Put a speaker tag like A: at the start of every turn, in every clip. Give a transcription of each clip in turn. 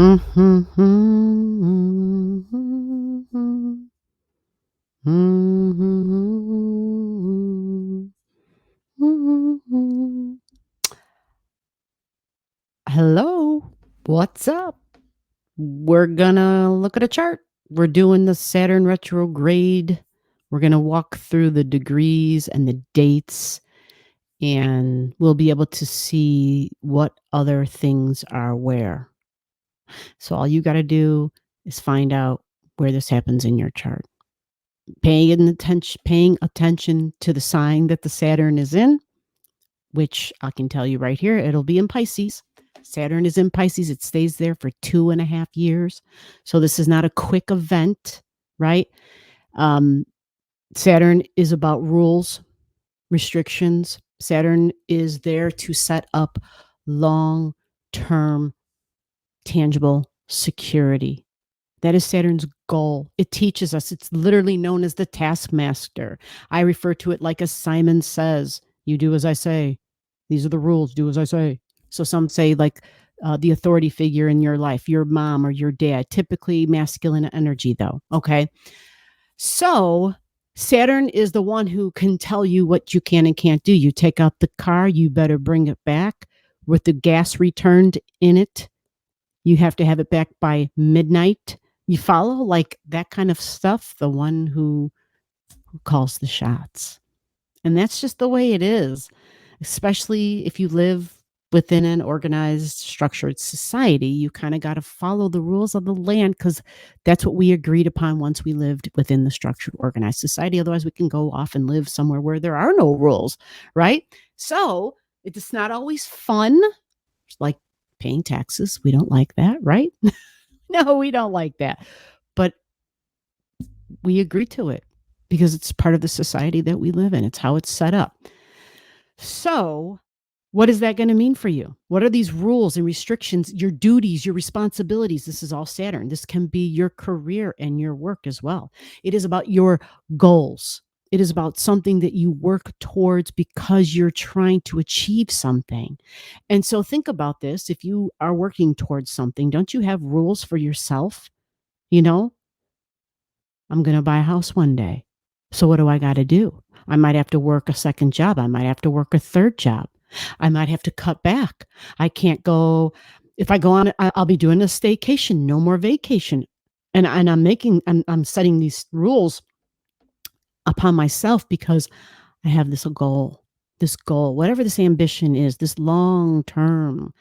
A: Hello, what's up? We're gonna look at a chart. We're doing the Saturn retrograde. We're gonna walk through the degrees and the dates, and we'll be able to see what other things are where. So all you got to do is find out where this happens in your chart. Paying attention to the sign that the Saturn is in, which I can tell you right here, it'll be in Pisces. Saturn is in Pisces. It stays there for 2.5 years. So this is not a quick event, right? Saturn is about rules, restrictions. Saturn is there to set up long-term, tangible security. That is Saturn's goal. It teaches us. It's literally known as the taskmaster. I refer to it like as Simon says, you do as I say. These are the rules, do as I say. So some say like the authority figure in your life, your mom or your dad, typically masculine energy though, okay? So Saturn is the one who can tell you what you can and can't do. You take out the car, you better bring it back with the gas returned in it. You have to have it back by midnight. You follow like that kind of stuff, the one who calls the shots. And that's just the way it is, especially if you live within an organized, structured society. You kind of got to follow the rules of the land because that's what we agreed upon once we lived within the structured, organized society. Otherwise, we can go off and live somewhere where there are no rules, right? So it's not always fun, like paying taxes. We don't like that, right? No, we don't like that. But we agree to it because it's part of the society that we live in. It's how it's set up. So, what is that going to mean for you? What are these rules and restrictions, your duties, your responsibilities? This is all Saturn. This can be your career and your work as well. It is about your goals. It is about something that you work towards because you're trying to achieve something. And so think about this. If you are working towards something, don't you have rules for yourself? You know, I'm going to buy a house one day. So what do I got to do? I might have to work a second job. I might have to work a third job. I might have to cut back. I can't go. If I go on, I'll be doing a staycation, no more vacation. And I'm setting these rules upon myself because I have this goal, whatever this ambition is, this long-term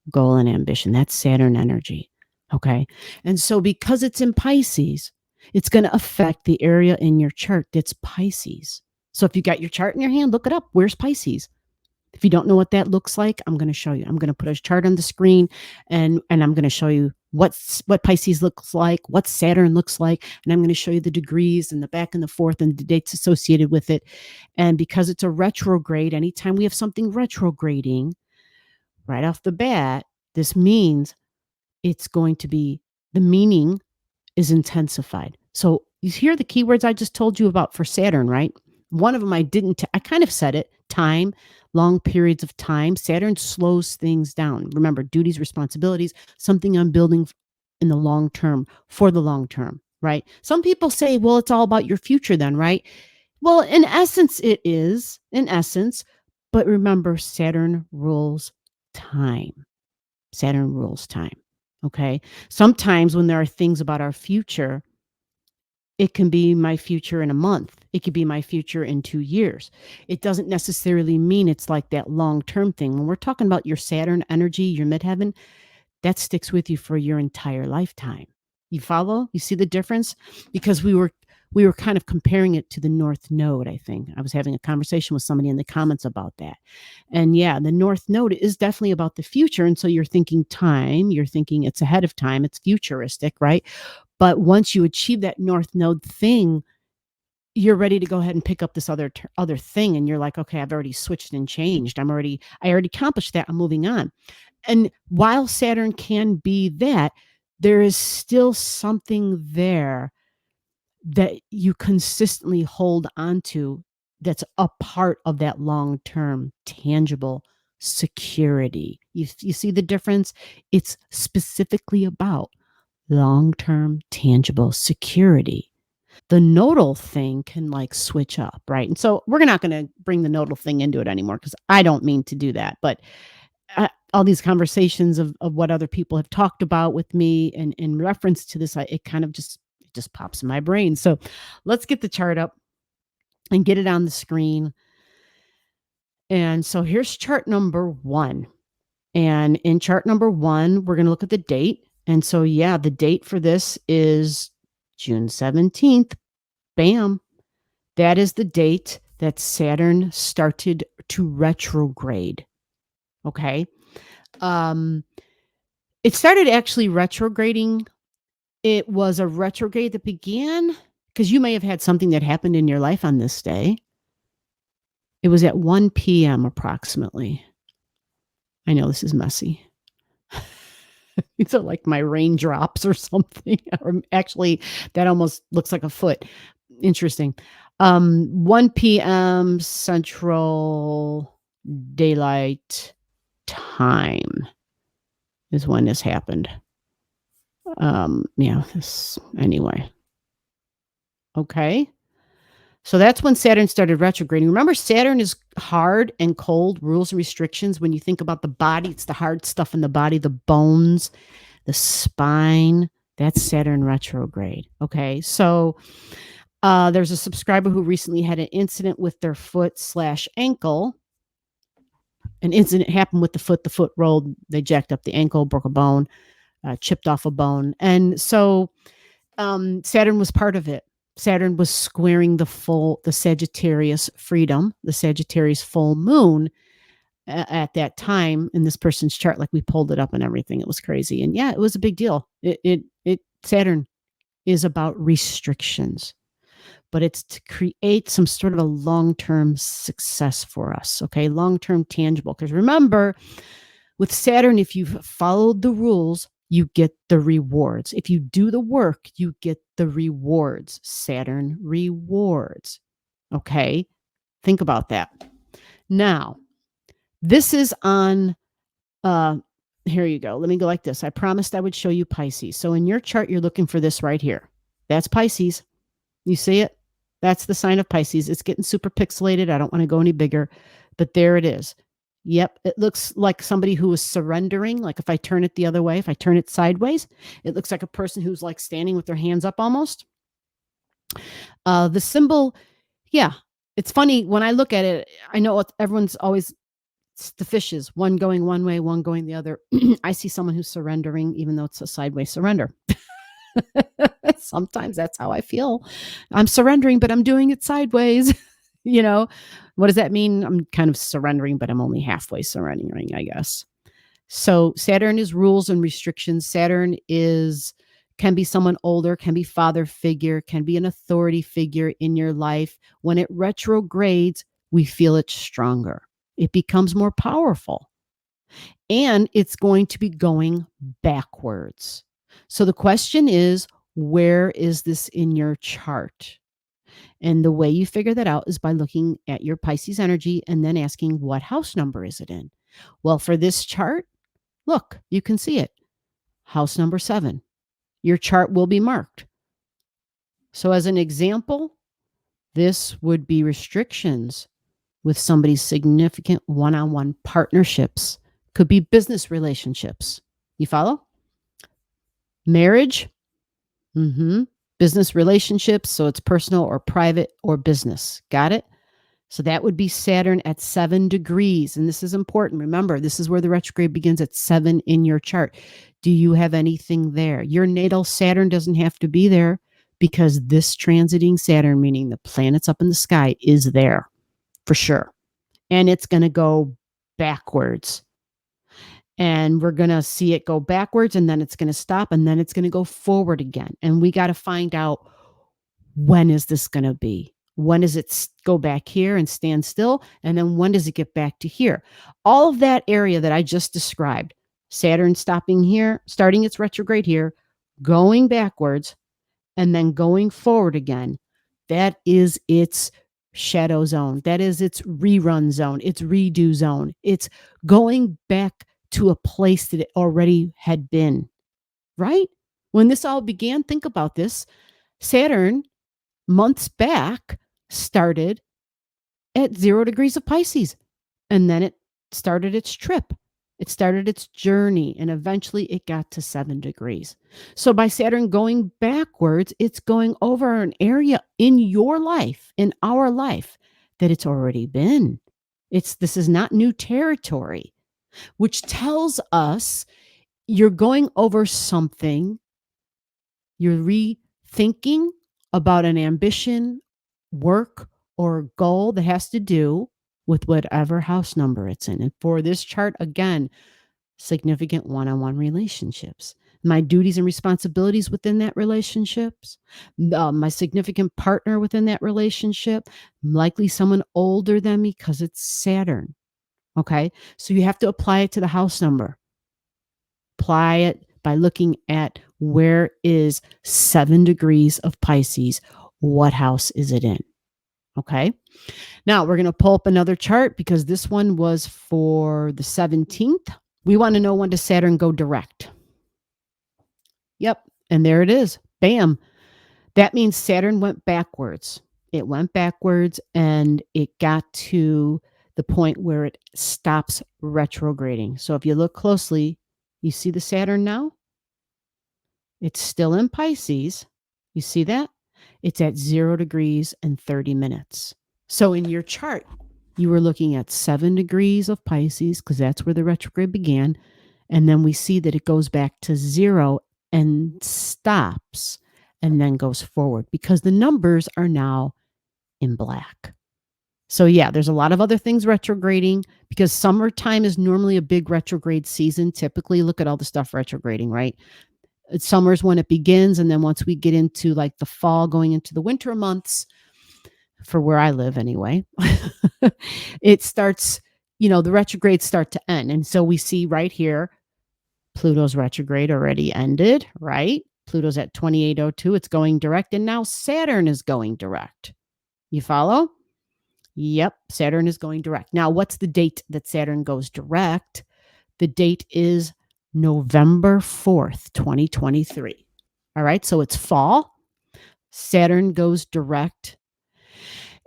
A: goal and ambition. That's Saturn energy. Okay. And so because it's in Pisces, it's going to affect the area in your chart that's Pisces. So if you got your chart in your hand, look it up. Where's Pisces? If you don't know what that looks like, I'm going to show you. I'm going to put a chart on the screen and I'm going to show you what Pisces looks like, what Saturn looks like, and I'm going to show you the degrees and the back and the forth and the dates associated with it. And because it's a retrograde, anytime we have something retrograding, right off the bat, this means it's going to be, the meaning is intensified. So you hear the keywords I just told you about for Saturn, right? One of them I kind of said it, time, long periods of time. Saturn slows things down. Remember, duties, responsibilities, something I'm building in the long term, for the long term, right? Some people say, well, it's all about your future then, right? Well, in essence, it is, but remember, Saturn rules time. Saturn rules time. Okay. Sometimes when there are things about our future, it can be my future in a month. It could be my future in 2 years. It doesn't necessarily mean it's like that long-term thing. When we're talking about your Saturn energy, your midheaven, that sticks with you for your entire lifetime. You follow? You see the difference? Because we were kind of comparing it to the North Node, I think. I was having a conversation with somebody in the comments about that. And yeah, the North Node is definitely about the future. And so you're thinking time, you're thinking it's ahead of time, it's futuristic, right? But once you achieve that North Node thing, you're ready to go ahead and pick up this other thing. And you're like, okay, I've already switched and changed. I already accomplished that. I'm moving on. And while Saturn can be that, there is still something there that you consistently hold on to that's a part of that long-term tangible security You see the difference? It's specifically about long-term tangible security. The nodal thing can like switch up, right? And so we're not going to bring the nodal thing into it anymore because I don't mean to do that. But all these conversations of what other people have talked about with me and in reference to this, it kind of just pops in my brain. So let's get the chart up and get it on the screen. And so here's chart number 1. And in chart number 1, we're going to look at the date. And so, yeah, the date for this is June 17th. Bam. That is the date that Saturn started to retrograde. Okay. It started actually retrograding. It was a retrograde that began because you may have had something that happened in your life on this day. It was at 1 p.m. approximately. I know this is messy. These are like my raindrops or something. Or actually, that almost looks like a foot. Interesting. 1 p.m. Central Daylight Time is when this happened. Anyway. Okay. So that's when Saturn started retrograding. Remember, Saturn is hard and cold, rules and restrictions. When you think about the body, it's the hard stuff in the body, the bones, the spine. That's Saturn retrograde. Okay. So there's a subscriber who recently had an incident with their foot/ankle. An incident happened with the foot rolled, they jacked up the ankle, broke a bone, chipped off a bone. And so Saturn was part of it. Saturn was squaring the Sagittarius freedom, the Sagittarius full moon at that time in this person's chart. Like we pulled it up and everything. It was crazy. And yeah, it was a big deal. Saturn is about restrictions, but it's to create some sort of a long-term success for us. Okay. Long-term tangible. Because remember, with Saturn, if you've followed the rules, you get the rewards. If you do the work, you get the rewards. Saturn rewards. Okay. Think about that. Now, this is on, here you go. Let me go like this. I promised I would show you Pisces. So in your chart, you're looking for this right here. That's Pisces. You see it? That's the sign of Pisces. It's getting super pixelated. I don't want to go any bigger, but there it is. Yep. It looks like somebody who is surrendering. Like if I turn it the other way, if I turn it sideways, it looks like a person who's like standing with their hands up almost. The symbol, yeah, it's funny when I look at it. I know everyone's always, it's the fishes, one going one way, one going the other. I see someone who's surrendering, even though it's a sideways surrender. Sometimes that's how I feel. I'm surrendering, but I'm doing it sideways. What does that mean? I'm kind of surrendering, but I'm only halfway surrendering, I guess. So Saturn is rules and restrictions. Saturn can be someone older, can be father figure, can be an authority figure in your life. When it retrogrades, we feel it stronger. It becomes more powerful. And it's going to be going backwards. So the question is, where is this in your chart? And the way you figure that out is by looking at your Pisces energy and then asking, what house number is it in? Well, for this chart, look, you can see it. House number 7. Your chart will be marked. So as an example, this would be restrictions with somebody's significant one-on-one partnerships. Could be business relationships. You follow? Marriage. Business relationships. So it's personal or private or business. Got it? So that would be Saturn at 7 degrees. And this is important. Remember, this is where the retrograde begins at 7 in your chart. Do you have anything there? Your natal Saturn doesn't have to be there because this transiting Saturn, meaning the planets up in the sky, is there for sure. And it's going to go backwards. And we're going to see it go backwards, and then it's going to stop, and then it's going to go forward again. And we got to find out, when is this going to be? When does it go back here and stand still? And then when does it get back to here? All of that area that I just described, Saturn stopping here, starting its retrograde here, going backwards, and then going forward again, that is its shadow zone. That is its rerun zone, its redo zone. It's going back to a place that it already had been, right? When this all began, think about this. Saturn, months back, started at 0 degrees of Pisces. And then it started its trip. It started its journey, and eventually it got to 7 degrees. So by Saturn going backwards, it's going over an area in your life, in our life, that it's already been. This is not new territory, which tells us you're going over something, you're rethinking about an ambition, work, or goal that has to do with whatever house number it's in. And for this chart, again, significant one-on-one relationships, my duties and responsibilities within that relationships, my significant partner within that relationship, likely someone older than me because it's Saturn. Okay. So you have to apply it to the house number. Apply it by looking at where is 7 degrees of Pisces. What house is it in? Okay. Now we're going to pull up another chart because this one was for the 17th. We want to know, when does Saturn go direct? Yep. And there it is. Bam. That means Saturn went backwards. It went backwards and it got to the point where it stops retrograding. So if you look closely, you see the Saturn now? It's still in Pisces. You see that? It's at 0 degrees and 30 minutes. So in your chart, you were looking at 7 degrees of Pisces because that's where the retrograde began. And then we see that it goes back to 0 and stops and then goes forward because the numbers are now in black. So yeah, there's a lot of other things retrograding because summertime is normally a big retrograde season. Typically, look at all the stuff retrograding, right? Summer's when it begins. And then once we get into like the fall, going into the winter months, for where I live anyway, it starts, the retrogrades start to end. And so we see right here, Pluto's retrograde already ended, right? Pluto's at 2802. It's going direct. And now Saturn is going direct. You follow? Yep. Saturn is going direct. Now, what's the date that Saturn goes direct? The date is November 4th, 2023. All right. So it's fall. Saturn goes direct.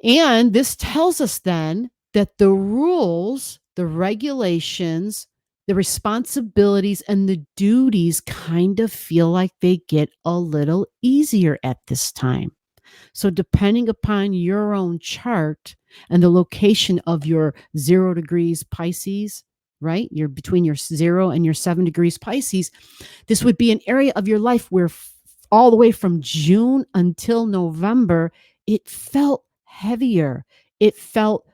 A: And this tells us then that the rules, the regulations, the responsibilities, and the duties kind of feel like they get a little easier at this time. So depending upon your own chart and the location of your 0 degrees Pisces, right? You're between your 0 and your 7 degrees Pisces. This would be an area of your life where all the way from June until November, it felt heavier. It felt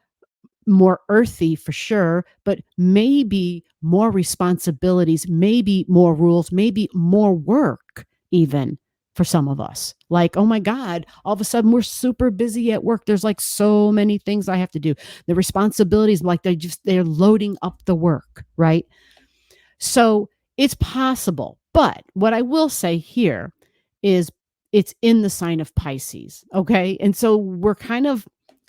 A: more earthy for sure, but maybe more responsibilities, maybe more rules, maybe more work even for some of us. Like, oh my God, all of a sudden we're super busy at work. There's like so many things I have to do. The responsibilities, like they're loading up the work, right? So it's possible. But what I will say here is it's in the sign of Pisces. Okay. And so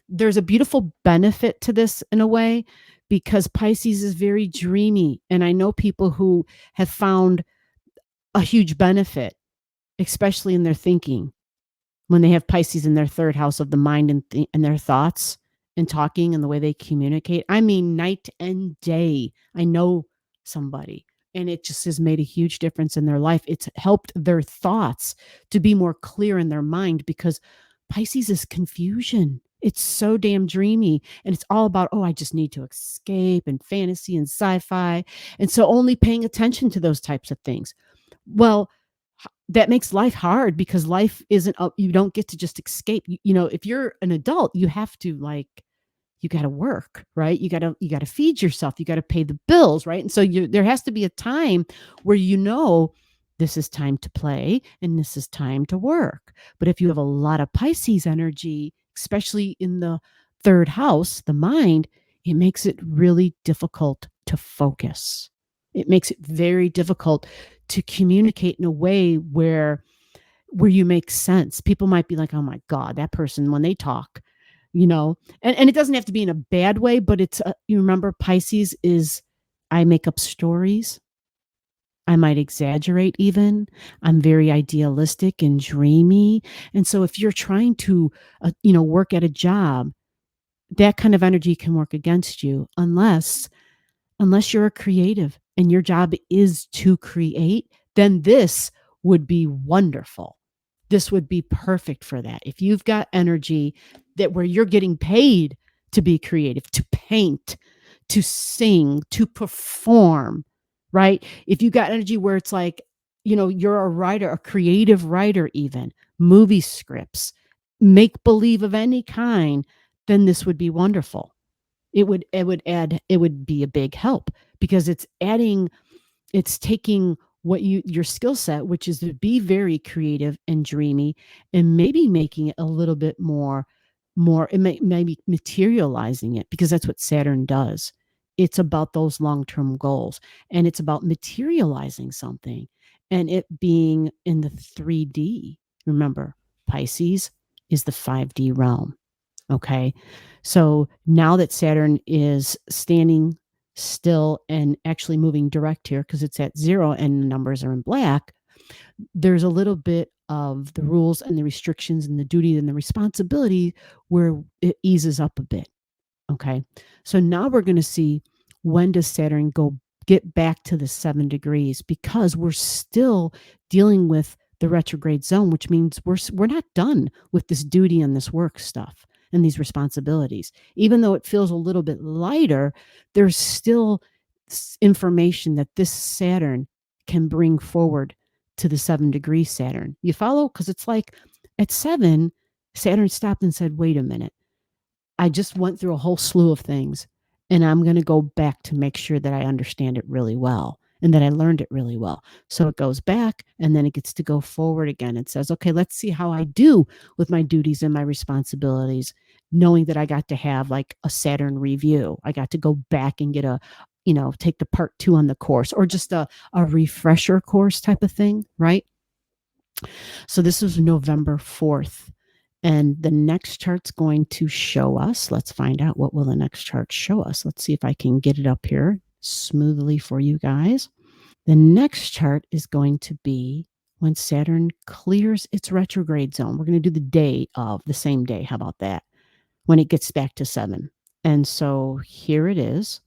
A: there's a beautiful benefit to this in a way because Pisces is very dreamy. And I know people who have found a huge benefit, especially in their thinking, when they have Pisces in their 3rd house of the mind and their thoughts and talking and the way they communicate. I mean, night and day. I know somebody, and it just has made a huge difference in their life. It's helped their thoughts to be more clear in their mind because Pisces is confusion. It's so damn dreamy. And it's all about, I just need to escape and fantasy and sci-fi. And so only paying attention to those types of things. Well, that makes life hard because life isn't, you don't get to just escape. If you're an adult, you have to you got to work, right? You got to feed yourself. You got to pay the bills, right? And so there has to be a time where this is time to play and this is time to work. But if you have a lot of Pisces energy, especially in the 3rd house, the mind, it makes it really difficult to focus. It makes it very difficult to communicate in a way where you make sense. People might be like, oh my God, that person, when they talk, and it doesn't have to be in a bad way, but it's, you remember Pisces is I make up stories. I might exaggerate even. I'm very idealistic and dreamy. And so if you're trying to, work at a job, that kind of energy can work against you unless you're a creative and your job is to create, then this would be wonderful. This would be perfect for that. If you've got energy that where you're getting paid to be creative, to paint, to sing, to perform, right? If you got energy where it's like, you're a writer, a creative writer, even movie scripts, make believe of any kind, then this would be wonderful. It would be a big help because it's taking what your skill set, which is to be very creative and dreamy, and maybe making it a little bit more maybe materializing it, because that's what Saturn does. It's about those long-term goals, and it's about materializing something and it being in the 3D. Remember, Pisces is the 5D realm. Okay. So now that Saturn is standing still and actually moving direct here because it's at 0 and the numbers are in black, there's a little bit of the rules and the restrictions and the duty and the responsibility where it eases up a bit. Okay. So now we're going to see, when does Saturn get back to the 7 degrees, because we're still dealing with the retrograde zone, which means we're not done with this duty and this work stuff and these responsibilities. Even though it feels a little bit lighter, there's still information that this Saturn can bring forward to the 7 degree Saturn. You follow? Because it's like at 7, Saturn stopped and said, wait a minute. I just went through a whole slew of things, and I'm going to go back to make sure that I understand it really well and that I learned it really well. So it goes back and then it gets to go forward again. It says, okay, let's see how I do with my duties and my responsibilities, knowing that I got to have like a Saturn review. I got to go back and get take the part 2 on the course, or just a refresher course type of thing, right? So this was November 4th. And the next chart's going to show us. Let's find out, what will the next chart show us. Let's see if I can get it up here smoothly for you guys. The next chart is going to be when Saturn clears its retrograde zone. We're going to do the same day. How about that? When it gets back to 7. And so here it is,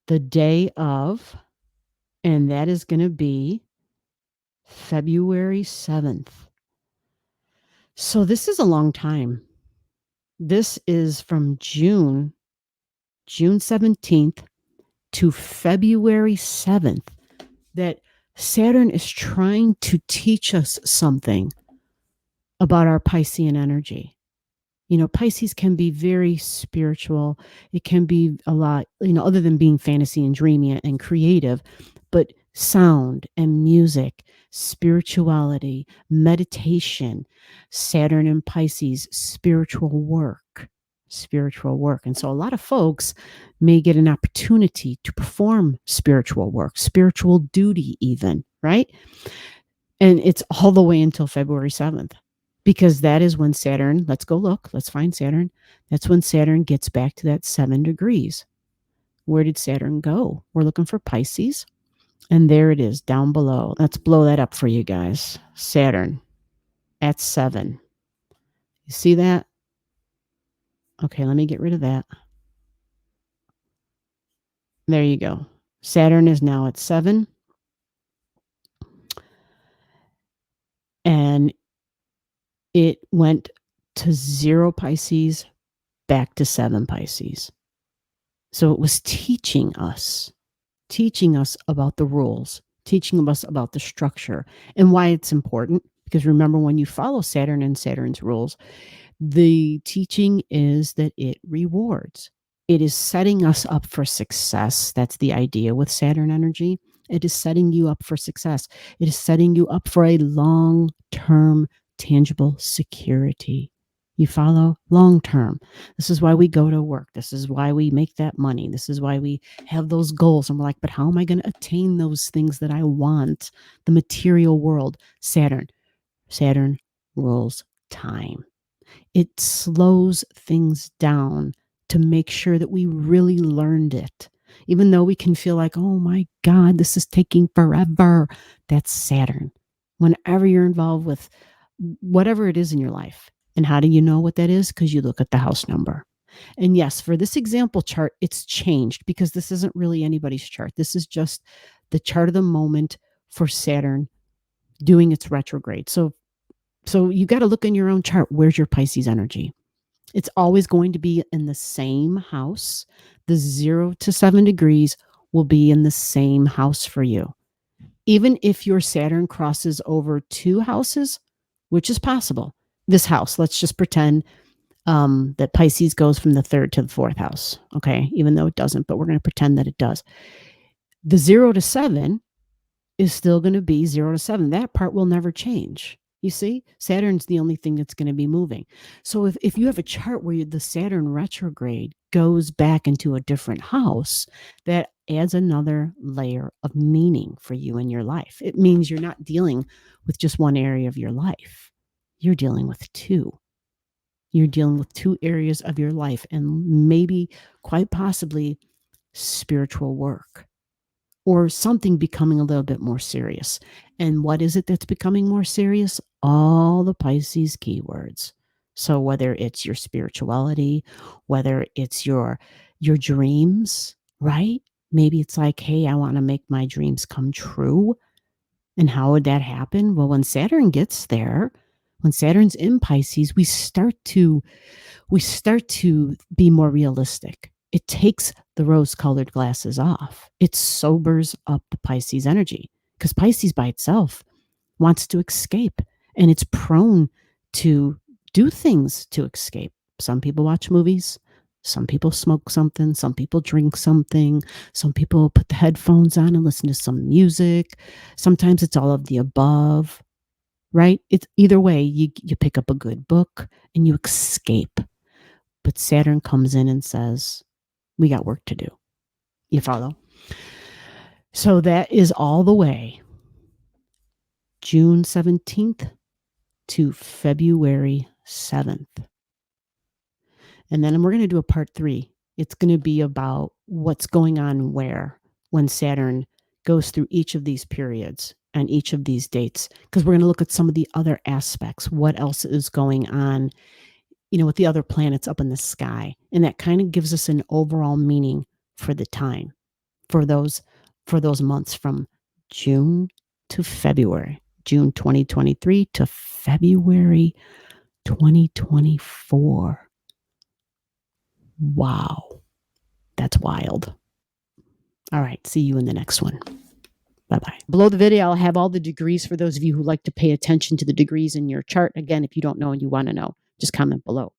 A: the day of, and that is going to be February 7th. So this is a long time. This is from June 17th to February 7th that Saturn is trying to teach us something about our Piscean energy. Pisces can be very spiritual. It can be a lot, other than being fantasy and dreamy and creative, but sound and music, spirituality, meditation, Saturn and Pisces, spiritual work. And so a lot of folks may get an opportunity to perform spiritual work, spiritual duty even, right? And it's all the way until February 7th. Because that is when Saturn, let's go look, let's find Saturn. That's when Saturn gets back to that 7 degrees. Where did Saturn go? We're looking for Pisces. And there it is down below. Let's blow that up for you guys. Saturn at 7. You see that? Okay, let me get rid of that. There you go. Saturn is now at 7. And it went to 0 Pisces, back to 7 Pisces. So it was teaching us about the rules, teaching us about the structure and why it's important. Because remember, when you follow Saturn and Saturn's rules, the teaching is that it rewards. It is setting us up for success. That's the idea with Saturn energy. It is setting you up for success. It is setting you up for a long-term, tangible security. You follow? Long term. This is why we go to work. This is why we make that money. This is why we have those goals. And we're like, but how am I going to attain those things that I want? The material world. Saturn rules time. It slows things down to make sure that we really learned it. Even though we can feel like, oh my God, this is taking forever. That's Saturn. Whenever you're involved with whatever it is in your life. And how do you know what that is? Because you look at the house number. And yes, for this example chart, it's changed because this isn't really anybody's chart. This is just the chart of the moment for Saturn doing its retrograde. So you got to look in your own chart. Where's your Pisces energy? It's always going to be in the same house. The 0 to 7 degrees will be in the same house for you. Even if your Saturn crosses over 2 houses, which is possible. This house, let's just pretend that Pisces goes from the 3rd to the 4th house. Okay. Even though it doesn't, but we're going to pretend that it does. The 0 to 7 is still going to be 0 to 7. That part will never change. You see, Saturn's the only thing that's going to be moving. So if you have a chart where the Saturn retrograde goes back into a different house, that adds another layer of meaning for you in your life. It means you're not dealing with just one area of your life. You're dealing with 2. You're dealing with 2 areas of your life, and maybe quite possibly spiritual work or something becoming a little bit more serious. And what is it that's becoming more serious? All the Pisces keywords. So whether it's your spirituality, whether it's your dreams, right? Maybe it's like, hey, I want to make my dreams come true. And how would that happen? Well, when Saturn gets there, when Saturn's in Pisces, we start to be more realistic. It takes the rose-colored glasses off. It sobers up the Pisces energy because Pisces by itself wants to escape, and it's prone to do things to escape. Some people watch movies. Some people smoke something. Some people drink something. Some people put the headphones on and listen to some music. Sometimes it's all of the above, right? It's either way, you pick up a good book and you escape. But Saturn comes in and says, we got work to do. You follow? So that is all the way June 17th to February 7th. And then we're going to do a part 3. It's going to be about what's going on where when Saturn goes through each of these periods and each of these dates, because we're going to look at some of the other aspects. What else is going on, with the other planets up in the sky. And that kind of gives us an overall meaning for the time, for those months from June to February, June 2023 to February 2024. Wow. That's wild. All right. See you in the next one. Bye-bye. Below the video, I'll have all the degrees for those of you who like to pay attention to the degrees in your chart. Again, if you don't know and you want to know, just comment below.